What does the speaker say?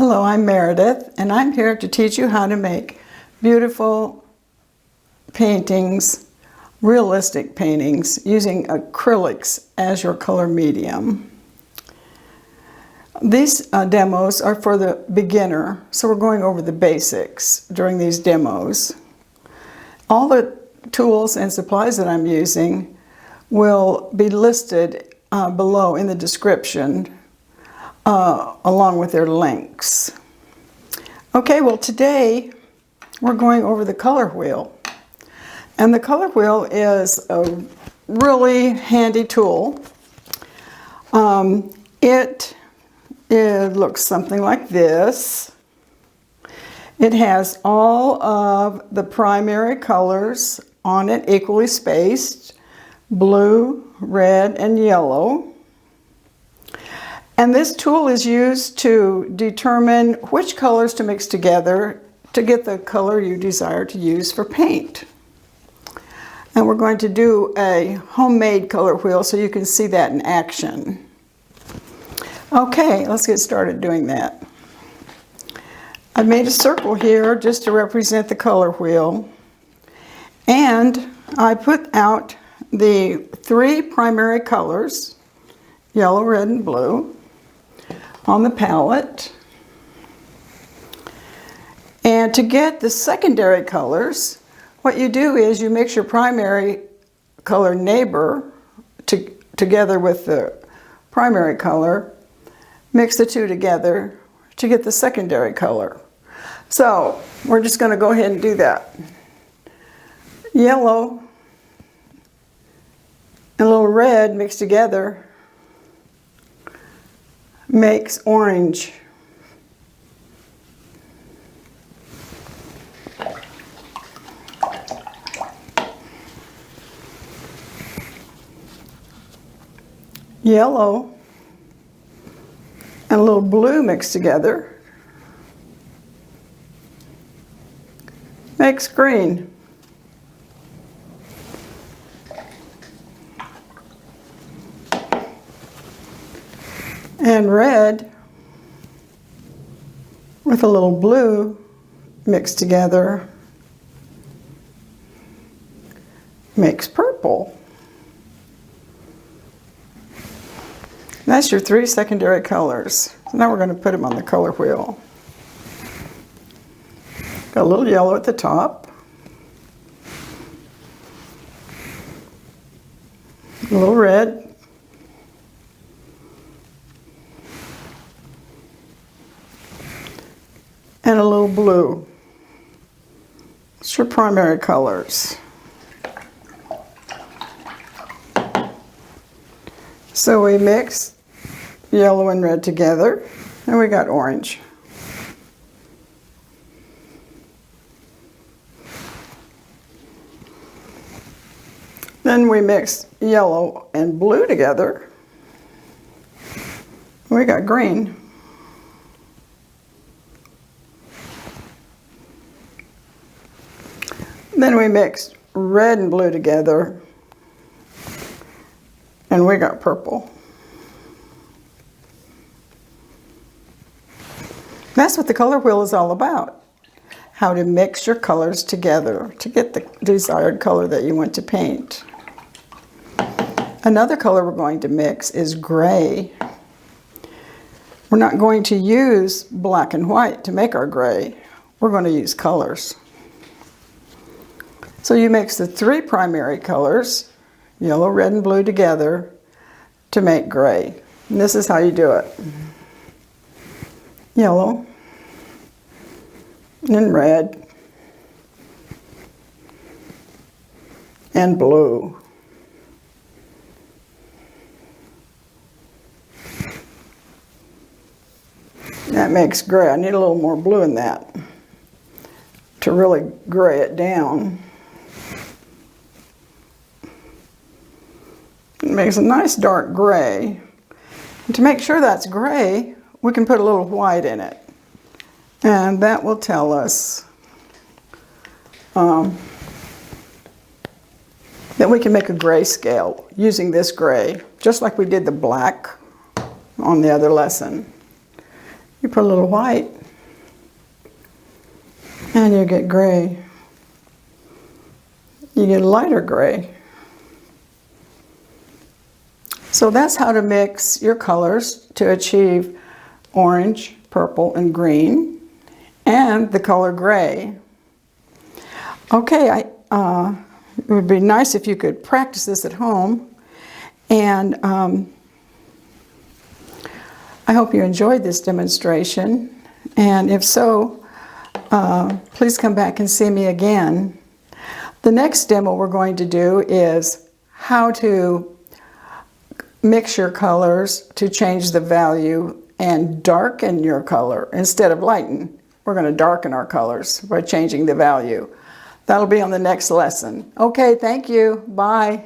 Hello, I'm Meredith, and I'm here to teach you how to make beautiful paintings, realistic paintings, using acrylics as your color medium. These demos are for the beginner, so we're going over the basics during these demos. All the tools and supplies that I'm using will be listed below in the description, along with their links. Okay, well today we're going over the color wheel. And the color wheel is a really handy tool. It looks something like this. It has all of the primary colors on it, equally spaced: blue, red, and yellow. And this tool is used to determine which colors to mix together to get the color you desire to use for paint. And we're going to do a homemade color wheel so you can see that in action. Okay, let's get started doing that. I've made a circle here just to represent the color wheel. And I put out the three primary colors, yellow, red, and blue, on the palette. And to get the secondary colors, what you do is you mix your primary color neighbor together with the primary color, mix the two together to get the secondary color. So we're just going to go ahead and do that. Yellow and a little red mixed together makes orange. Yellow and a little blue mixed together makes green. And red with a little blue mixed together makes purple. That's your three secondary colors. So now we're going to put them on the color wheel. Got a little yellow at the top, a little red, and a little blue. It's your primary colors. So we mix yellow and red together, and we got orange. Then we mix yellow and blue together, and we got green. Then we mixed red and blue together, and we got purple. That's what the color wheel is all about. How to mix your colors together to get the desired color that you want to paint. Another color we're going to mix is gray. We're not going to use black and white to make our gray. We're going to use colors. So you mix the three primary colors, yellow, red, and blue together to make gray. And this is how you do it. Yellow and red and blue. That makes gray. I need a little more blue in that to really gray it down. It makes a nice dark gray. And to make sure that's gray, we can put a little white in it. And that will tell us that we can make a grayscale using this gray, just like we did the black on the other lesson. You put a little white, and you get gray. You get a lighter gray. So that's how to mix your colors to achieve orange, purple, and green, and the color gray. Okay, it would be nice if you could practice this at home, and I hope you enjoyed this demonstration, and if so, please come back and see me again. The next demo we're going to do is how to mix your colors to change the value and darken your color instead of lighten. We're going to darken our colors by changing the value. That'll be on the next lesson. Okay, thank you. Bye.